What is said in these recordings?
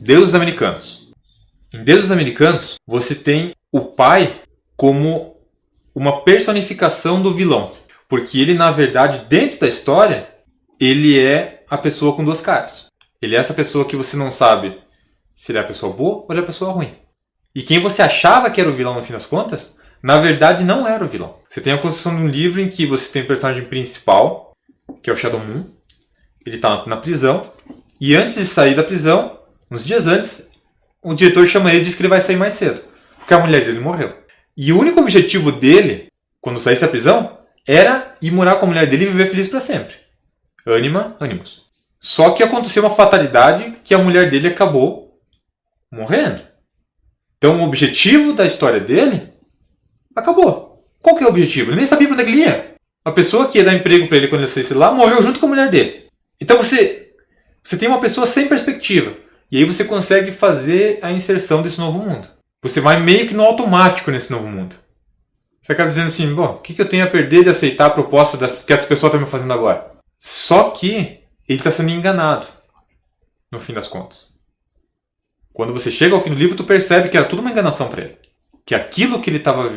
Deuses Americanos. Em Deuses Americanos, você tem o pai como uma personificação do vilão. Porque ele, na verdade, dentro da história, ele é a pessoa com duas caras. Ele é essa pessoa que você não sabe se ele é a pessoa boa ou ele é a pessoa ruim. E quem você achava que era o vilão no fim das contas, na verdade não era o vilão. Você tem a construção de um livro em que você tem o personagem principal, que é o Shadow Moon. Ele está na prisão. E antes de sair da prisão, uns dias antes, o diretor chama ele e diz que ele vai sair mais cedo. Porque a mulher dele morreu. E o único objetivo dele, quando saísse da prisão, era ir morar com a mulher dele e viver feliz para sempre. Anima, animus. Só que aconteceu uma fatalidade que a mulher dele acabou morrendo. Então o objetivo da história dele acabou. Qual que é o objetivo? Ele nem sabia para onde ele ia. A pessoa que ia dar emprego para ele quando ele saísse lá morreu junto com a mulher dele. Então você tem uma pessoa sem perspectiva. E aí você consegue fazer a inserção desse novo mundo. Você vai meio que no automático nesse novo mundo. Você acaba dizendo assim, bom, o que eu tenho a perder de aceitar a proposta que essa pessoa está me fazendo agora? Só que ele está sendo enganado, no fim das contas. Quando você chega ao fim do livro, tu percebe que era tudo uma enganação para ele. Que aquilo que ele estava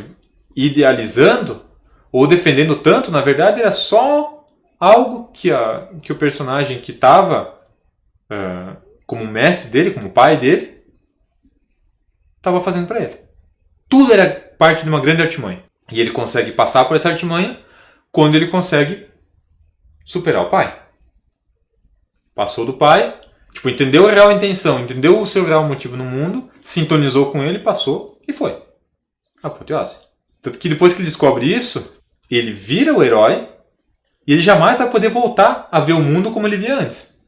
idealizando, ou defendendo tanto, na verdade, era só algo que o personagem que estava como mestre dele, como pai dele, estava fazendo para ele. Tudo era parte de uma grande artimanha. E ele consegue passar por essa artimanha quando ele consegue superar o pai. Passou do pai, entendeu a real intenção, entendeu o seu real motivo no mundo, sintonizou com ele, passou e foi. Apoteose. Tanto que depois que ele descobre isso, ele vira o herói e ele jamais vai poder voltar a ver o mundo como ele via antes.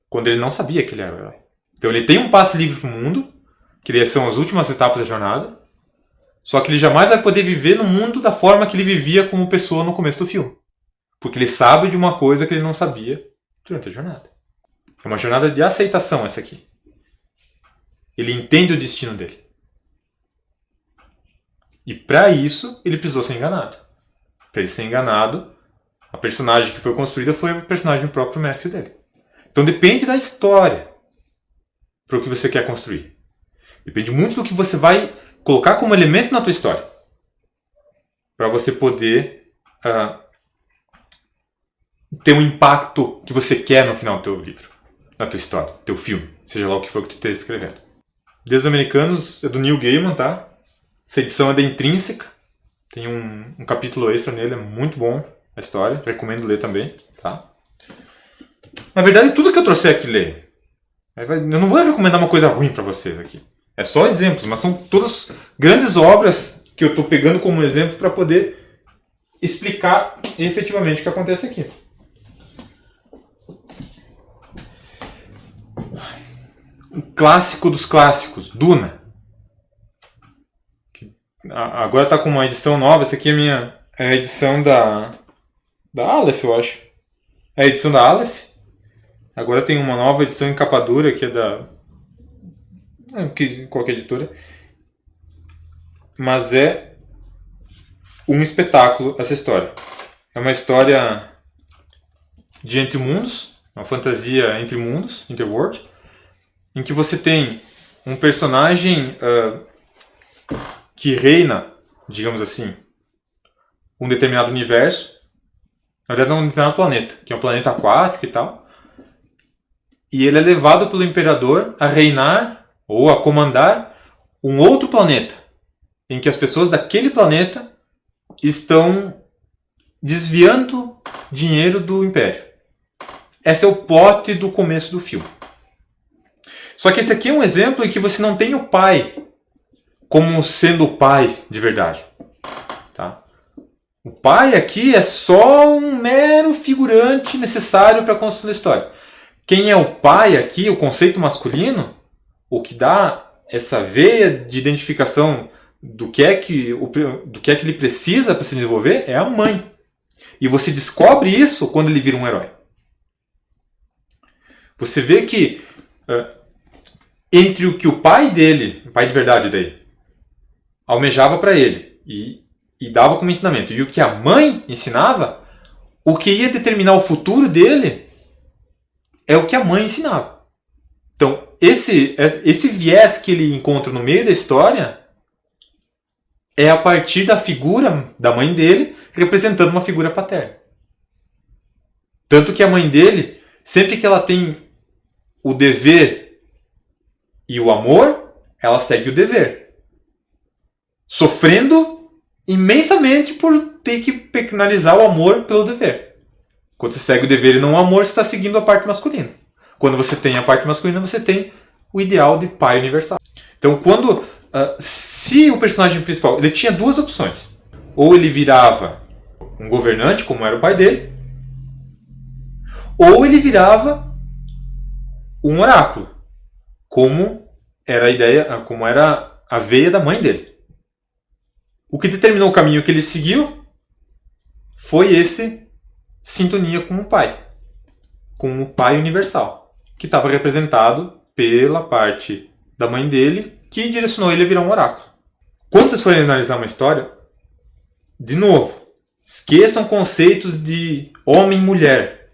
Quando ele não sabia que ele era o herói. Então ele tem um passe livre para o mundo, que são as últimas etapas da jornada, só que ele jamais vai poder viver no mundo da forma que ele vivia como pessoa no começo do filme. Porque ele sabe de uma coisa que ele não sabia durante a jornada. É uma jornada de aceitação essa aqui. Ele entende o destino dele. E para isso, ele precisou ser enganado. Para ele ser enganado, a personagem que foi construída foi a personagem do próprio mestre dele. Então depende da história para o que você quer construir. Depende muito do que você vai colocar como elemento na tua história. Para você poder ter um impacto que você quer no final do teu livro. Na tua história, teu filme. Seja lá o que for que tu esteja escrevendo. Deuses Americanos é do Neil Gaiman, tá? Essa edição é da Intrínseca. Tem um capítulo extra nele, é muito bom a história. Recomendo ler também, tá? Na verdade, tudo que eu trouxer aqui ler. Eu não vou recomendar uma coisa ruim para vocês aqui. É só exemplos, mas são todas grandes obras que eu estou pegando como exemplo para poder explicar efetivamente o que acontece aqui. O clássico dos clássicos, Duna. Agora está com uma edição nova. Essa aqui é a edição da Aleph, eu acho. É a edição da Aleph. Agora tem uma nova edição em capa dura, que é da... qualquer editora. Mas é um espetáculo essa história. É uma história de entre mundos, uma fantasia entre mundos, interworld, em que você tem um personagem que reina, digamos assim, um determinado universo, na verdade um determinado planeta, que é um planeta aquático e tal, e ele é levado pelo imperador a reinar ou a comandar um outro planeta, em que as pessoas daquele planeta estão desviando dinheiro do império. Esse é o plot do começo do filme. Só que esse aqui é um exemplo em que você não tem o pai como sendo o pai de verdade. Tá? O pai aqui é só um mero figurante necessário para a construção da história. Quem é o pai aqui, o conceito masculino, o que dá essa veia de identificação do que é que ele precisa para se desenvolver, é a mãe. E você descobre isso quando ele vira um herói. Você vê que entre o que o pai dele, o pai de verdade daí, almejava para ele e dava como ensinamento, e o que a mãe ensinava, o que ia determinar o futuro dele é o que a mãe ensinava. Então, esse viés que ele encontra no meio da história é a partir da figura da mãe dele representando uma figura paterna. Tanto que a mãe dele, sempre que ela tem o dever e o amor, ela segue o dever. Sofrendo imensamente por ter que penalizar o amor pelo dever. Quando você segue o dever e não o amor, você está seguindo a parte masculina. Quando você tem a parte masculina, você tem o ideal de pai universal. Então, se o personagem principal ele tinha duas opções. Ou ele virava um governante, como era o pai dele, ou ele virava um oráculo, como era a ideia, como era a veia da mãe dele. O que determinou o caminho que ele seguiu foi esse sintonia com o pai universal, que estava representado pela parte da mãe dele, que direcionou ele a virar um oráculo. Quando vocês forem analisar uma história, de novo, esqueçam conceitos de homem e mulher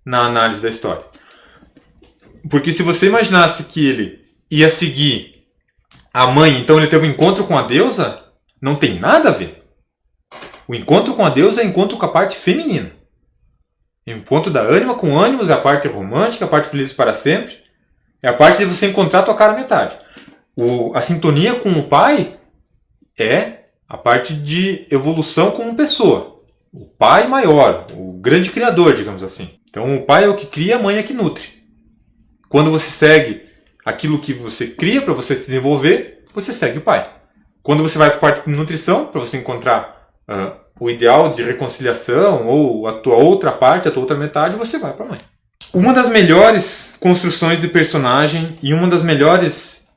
na análise da história. Porque se você imaginasse que ele ia seguir a mãe, então ele teve um encontro com a deusa, não tem nada a ver. O encontro com a deusa é encontro com a parte feminina. O encontro da ânima com ânimos é a parte romântica, a parte feliz para sempre. É a parte de você encontrar a tua cara metade. A sintonia com o pai é a parte de evolução como pessoa. O pai maior, o grande criador, digamos assim. Então o pai é o que cria, a mãe é que nutre. Quando você segue aquilo que você cria para você se desenvolver, você segue o pai. Quando você vai para a parte de nutrição, para você encontrar o ideal de reconciliação ou a tua outra parte, a tua outra metade, você vai para a mãe. Uma das melhores construções de personagem e uma das melhores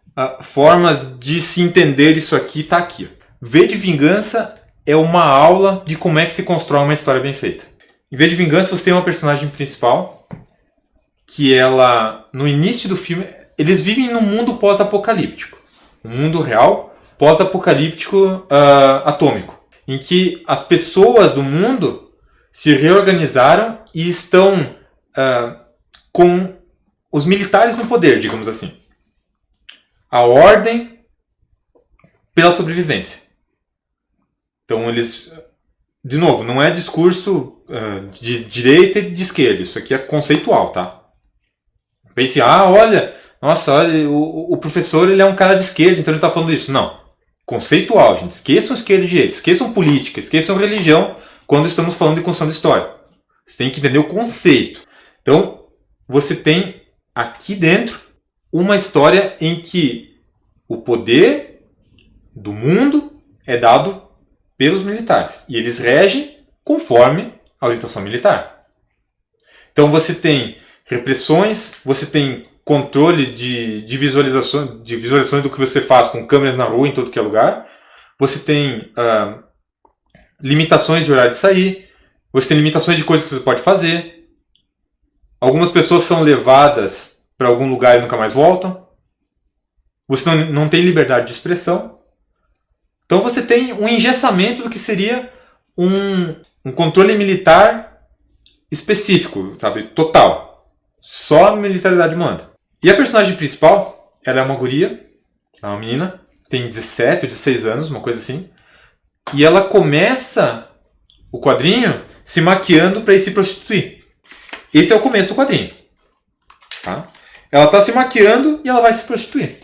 formas de se entender isso aqui está aqui. V de Vingança é uma aula de como é que se constrói uma história bem feita. Em V de Vingança você tem uma personagem principal que ela, no início do filme, eles vivem num mundo pós-apocalíptico. Um mundo real pós-apocalíptico atômico. Em que as pessoas do mundo se reorganizaram e estão com os militares no poder, digamos assim. A ordem pela sobrevivência. Então eles, de novo, não é discurso de direita e de esquerda, isso aqui é conceitual, tá? Pense, olha, o professor ele é um cara de esquerda, então ele está falando isso. Não, conceitual, gente. Esqueçam esquerda e direita, esqueçam política, esqueçam religião quando estamos falando de construção de história. Você tem que entender o conceito. Então, você tem aqui dentro uma história em que o poder do mundo é dado pelos militares. E eles regem conforme a orientação militar. Então você tem repressões, você tem controle de visualizações do que você faz com câmeras na rua em todo que é lugar. Você tem limitações de horário de sair. Você tem limitações de coisas que você pode fazer. Algumas pessoas são levadas para algum lugar e nunca mais voltam. Você não tem liberdade de expressão. Então você tem um engessamento do que seria um controle militar específico, sabe? Total. Só a militaridade manda. E a personagem principal, ela é uma guria, é uma menina, tem 17 ou 16 anos, uma coisa assim. E ela começa o quadrinho se maquiando para ir se prostituir. Esse é o começo do quadrinho. Tá? Ela está se maquiando e ela vai se prostituir.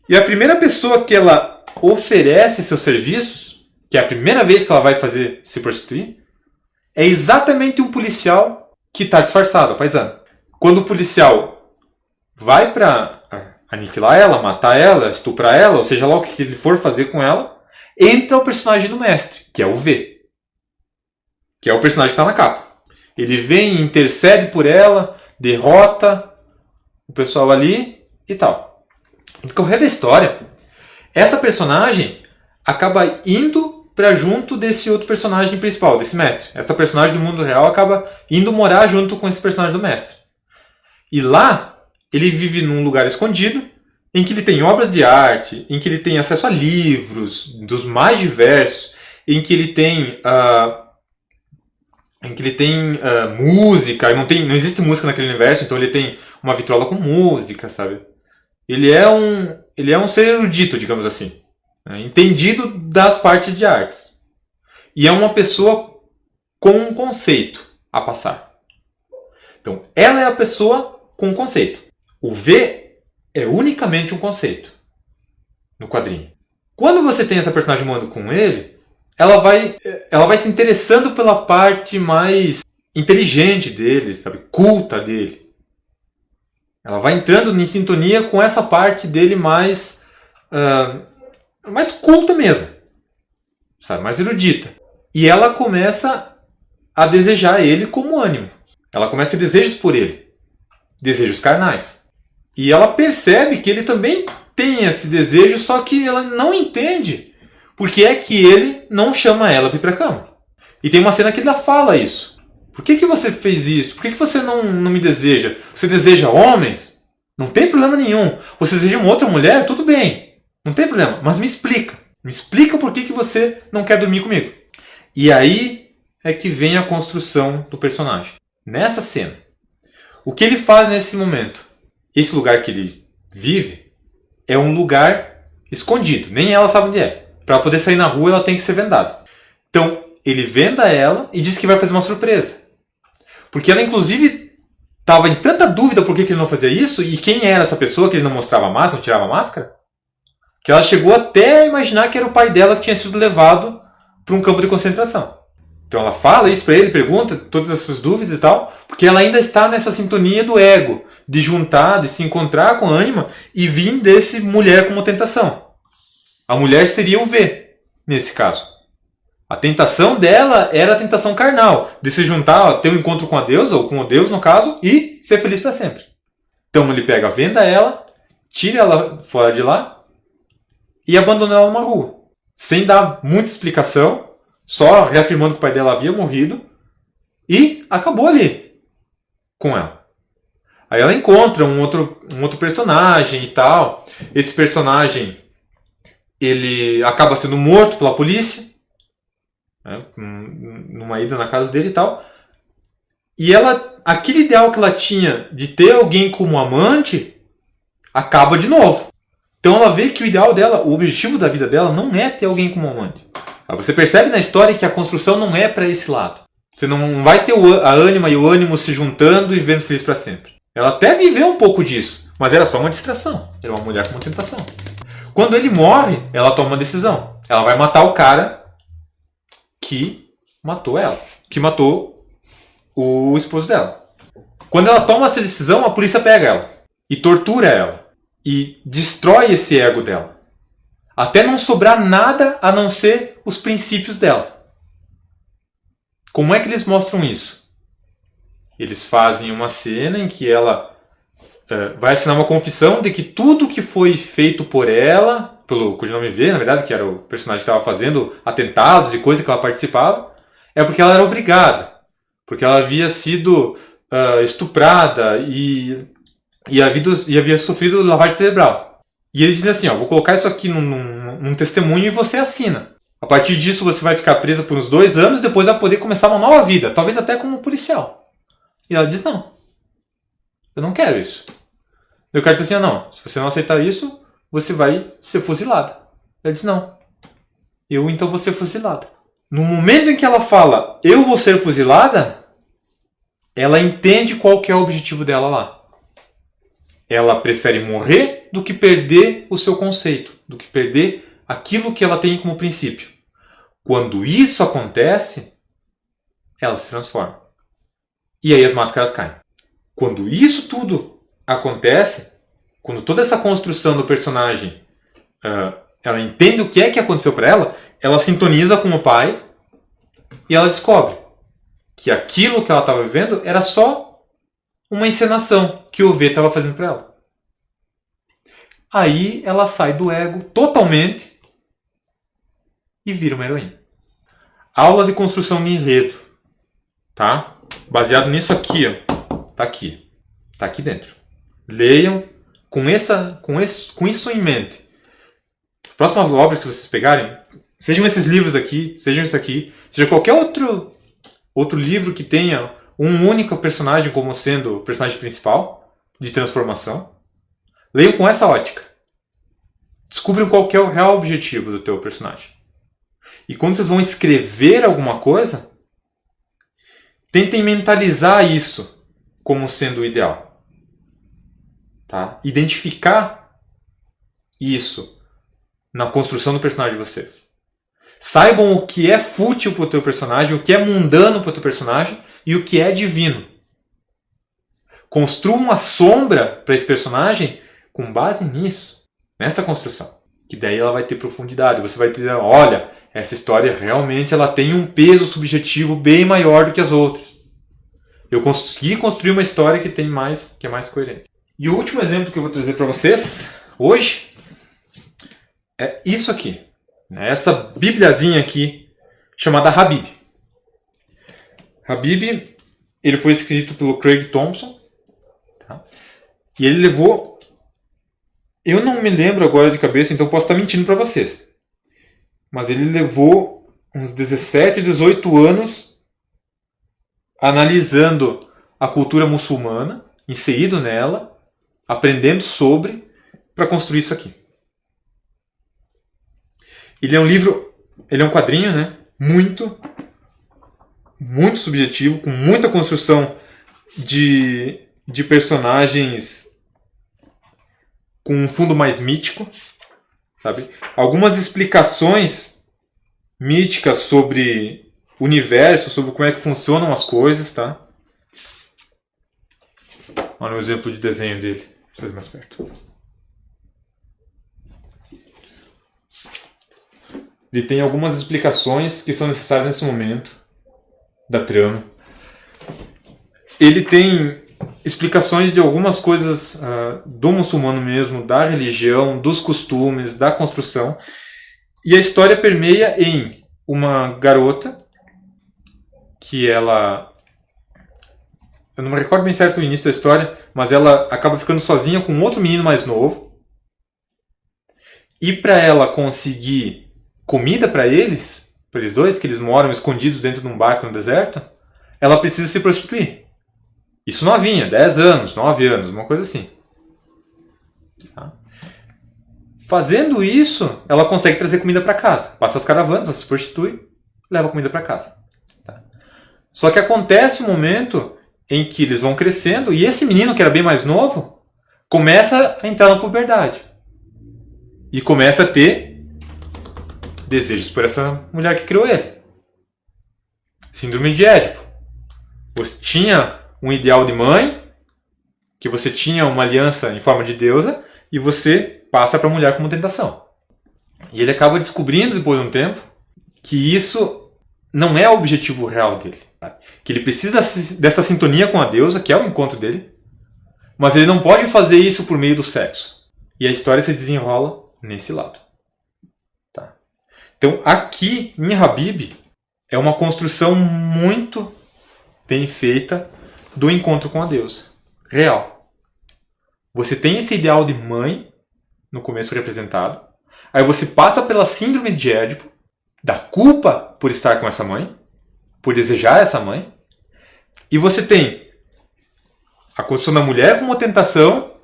E a primeira pessoa que ela oferece seus serviços, que é a primeira vez que ela vai fazer se prostituir, é exatamente um policial que está disfarçado, paisano. Quando o policial vai para aniquilar ela, matar ela, estuprar ela, ou seja lá o que ele for fazer com ela, entra o personagem do mestre, que é o V. Que é o personagem que está na capa. Ele vem, intercede por ela, derrota o pessoal ali e tal. No decorrer da história, essa personagem acaba indo para junto desse outro personagem principal, desse mestre. Essa personagem do mundo real acaba indo morar junto com esse personagem do mestre. E lá, ele vive num lugar escondido, em que ele tem obras de arte, em que ele tem acesso a livros dos mais diversos, em que ele tem música, não existe música naquele universo, então ele tem uma vitrola com música, sabe? ele é um ser erudito, digamos assim, né? Entendido das partes de artes. E é uma pessoa com um conceito a passar. Então, ela é a pessoa com um conceito. O V é unicamente um conceito no quadrinho. Quando você tem essa personagem humana com ele, ela vai se interessando pela parte mais inteligente dele, sabe? Culta dele. Ela vai entrando em sintonia com essa parte dele mais culta mesmo, sabe? Mais erudita. E ela começa a desejar ele como ânimo. Ela começa a ter desejos por ele. Desejos carnais. E ela percebe que ele também tem esse desejo, só que ela não entende porque é que ele não chama ela para ir para a cama. E tem uma cena que ela fala isso. Por que você fez isso? Por que você não me deseja? Você deseja homens? Não tem problema nenhum. Você deseja uma outra mulher? Tudo bem. Não tem problema. Mas me explica. Me explica por que você não quer dormir comigo. E aí é que vem a construção do personagem. Nessa cena. O que ele faz nesse momento? Esse lugar que ele vive é um lugar escondido. Nem ela sabe onde é. Para poder sair na rua, ela tem que ser vendada. Então, ele venda ela e diz que vai fazer uma surpresa. Porque ela, inclusive, estava em tanta dúvida por que ele não fazia isso e quem era essa pessoa que ele não mostrava a máscara, não tirava a máscara, que ela chegou até a imaginar que era o pai dela que tinha sido levado para um campo de concentração. Então ela fala isso para ele, pergunta todas essas dúvidas e tal, porque ela ainda está nessa sintonia do ego, de juntar, de se encontrar com a ânima e vir desse mulher como tentação. A mulher seria o V, nesse caso. A tentação dela era a tentação carnal, de se juntar, ter um encontro com a deusa, ou com o Deus no caso, e ser feliz para sempre. Então ele pega, venda ela, tira ela fora de lá e abandona ela numa rua. Sem dar muita explicação, só reafirmando que o pai dela havia morrido, e acabou ali com ela. Aí ela encontra um outro personagem e tal. Esse personagem, ele acaba sendo morto pela polícia, né, numa ida na casa dele e tal. E ela, aquele ideal que ela tinha de ter alguém como amante, acaba de novo. Então ela vê que o ideal dela, o objetivo da vida dela não é ter alguém como amante. Você percebe na história que a construção não é para esse lado. Você não vai ter a ânima e o ânimo se juntando e vivendo feliz para sempre. Ela até viveu um pouco disso, mas era só uma distração. Era uma mulher com uma tentação. Quando ele morre, ela toma uma decisão. Ela vai matar o cara que matou ela. Que matou o esposo dela. Quando ela toma essa decisão, a polícia pega ela. E tortura ela. E destrói esse ego dela. Até não sobrar nada a não ser os princípios dela. Como é que eles mostram isso? Eles fazem uma cena em que ela vai assinar uma confissão de que tudo que foi feito por ela, pelo codinome V, na verdade, que era o personagem que estava fazendo atentados e coisas que ela participava, é porque ela era obrigada. Porque ela havia sido estuprada e havia sofrido lavagem cerebral. E ele diz assim, vou colocar isso aqui num testemunho e você assina. A partir disso você vai ficar presa por uns 2 anos e depois vai poder começar uma nova vida, talvez até como policial. E ela diz, não, eu não quero isso. E o cara diz assim, não, se você não aceitar isso, você vai ser fuzilada. Ela diz, não, eu então vou ser fuzilada. No momento em que ela fala, eu vou ser fuzilada, ela entende qual que é o objetivo dela lá. Ela prefere morrer do que perder o seu conceito, do que perder aquilo que ela tem como princípio. Quando isso acontece, ela se transforma. E aí as máscaras caem. Quando isso tudo acontece, quando toda essa construção do personagem, ela entende o que é que aconteceu para ela, ela sintoniza com o pai e ela descobre que aquilo que ela estava vivendo era só uma encenação que o V estava fazendo para ela. Aí ela sai do ego totalmente e vira uma heroína. Aula de construção de enredo, tá? Baseado nisso aqui, tá aqui. Tá aqui dentro. Leiam com isso em mente. As próximas obras que vocês pegarem, sejam esses livros aqui, sejam isso aqui, seja qualquer outro livro que tenha um único personagem como sendo o personagem principal de transformação, Leiam com essa ótica. Descubram qual que é o real objetivo do teu personagem. E quando vocês vão escrever alguma coisa, tentem mentalizar isso como sendo o ideal. Tá? Identificar isso na construção do personagem de vocês. Saibam o que é fútil para o teu personagem, o que é mundano para o teu personagem e o que é divino. Construam uma sombra para esse personagem com base nisso, nessa construção. Que daí ela vai ter profundidade. Você vai dizer, olha, essa história realmente ela tem um peso subjetivo bem maior do que as outras. Eu consegui construir uma história que é mais coerente. E o último exemplo que eu vou trazer para vocês hoje é isso aqui. Essa bibliazinha aqui chamada Habib. Habib, ele foi escrito pelo Craig Thompson. Tá? E ele levou... Eu não me lembro agora de cabeça, então posso estar mentindo para vocês. Mas ele levou uns 17, 18 anos analisando a cultura muçulmana, inserido nela, aprendendo sobre, para construir isso aqui. Ele é um livro, ele é um quadrinho, né? Muito subjetivo, com muita construção de personagens com um fundo mais mítico, sabe? Algumas explicações míticas sobre o universo, sobre como é que funcionam as coisas, tá? Olha um exemplo de desenho dele. Deixa eu fazer mais perto. Ele tem algumas explicações que são necessárias nesse momento da trama. Ele tem explicações de algumas coisas do muçulmano mesmo, da religião, dos costumes, da construção. E a história permeia em uma garota que ela... Eu não me recordo bem certo o início da história, mas ela acaba ficando sozinha com outro menino mais novo. E para ela conseguir comida para eles dois, que eles moram escondidos dentro de um barco no deserto, ela precisa se prostituir. Isso novinha, 10 anos, 9 anos, uma coisa assim. Tá? Fazendo isso, ela consegue trazer comida para casa. Passa as caravanas, ela se prostitui, leva comida para casa. Tá? Só que acontece um momento em que eles vão crescendo e esse menino, que era bem mais novo, começa a entrar na puberdade. E começa a ter desejos por essa mulher que criou ele. Síndrome de Édipo. Você tinha um ideal de mãe, que você tinha uma aliança em forma de deusa, e você passa para a mulher como tentação. E ele acaba descobrindo, depois de um tempo, que isso não é o objetivo real dele. Sabe? Que ele precisa dessa sintonia com a deusa, que é o encontro dele, mas ele não pode fazer isso por meio do sexo. E a história se desenrola nesse lado. Tá? Então, aqui em Habib, é uma construção muito bem feita do encontro com a deusa. Real. Você tem esse ideal de mãe, no começo representado. Aí você passa pela síndrome de Édipo, da culpa por estar com essa mãe, por desejar essa mãe. E você tem a construção da mulher como tentação,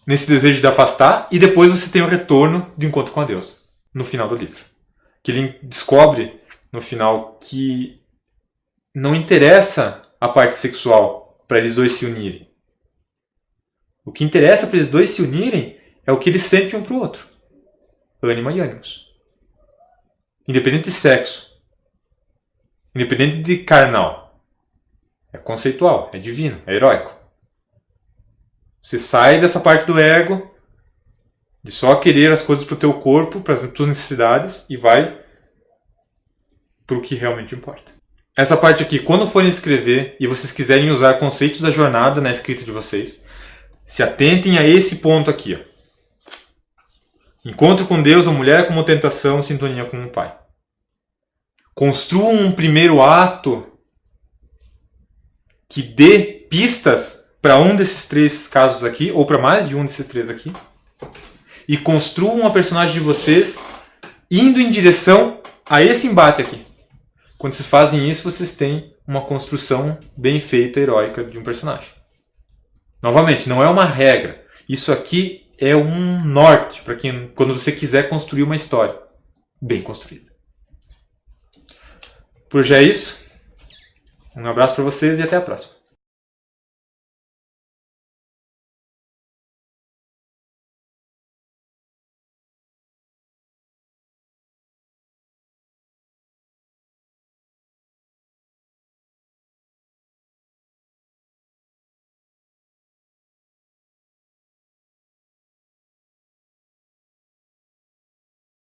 nesse desejo de afastar, e depois você tem o retorno do encontro com a deusa, no final do livro. Que ele descobre, no final, que não interessa a parte sexual para eles dois se unirem. O que interessa para eles dois se unirem é o que eles sentem um para o outro. Ânima e ânimos. Independente de sexo. Independente de carnal. É conceitual, é divino, é heróico. Você sai dessa parte do ego, de só querer as coisas para o teu corpo, para as tuas necessidades, e vai para o que realmente importa. Essa parte aqui, quando forem escrever e vocês quiserem usar conceitos da jornada na escrita de vocês, se atentem a esse ponto aqui. Ó. Encontro com Deus, a mulher como tentação, sintonia com o Pai. Construam um primeiro ato que dê pistas para um desses três casos aqui, ou para mais de um desses três aqui. E construam a personagem de vocês indo em direção a esse embate aqui. Quando vocês fazem isso, vocês têm uma construção bem feita, heróica de um personagem. Novamente, não é uma regra. Isso aqui é um norte para quando você quiser construir uma história bem construída. Por hoje é isso. Um abraço para vocês e até a próxima.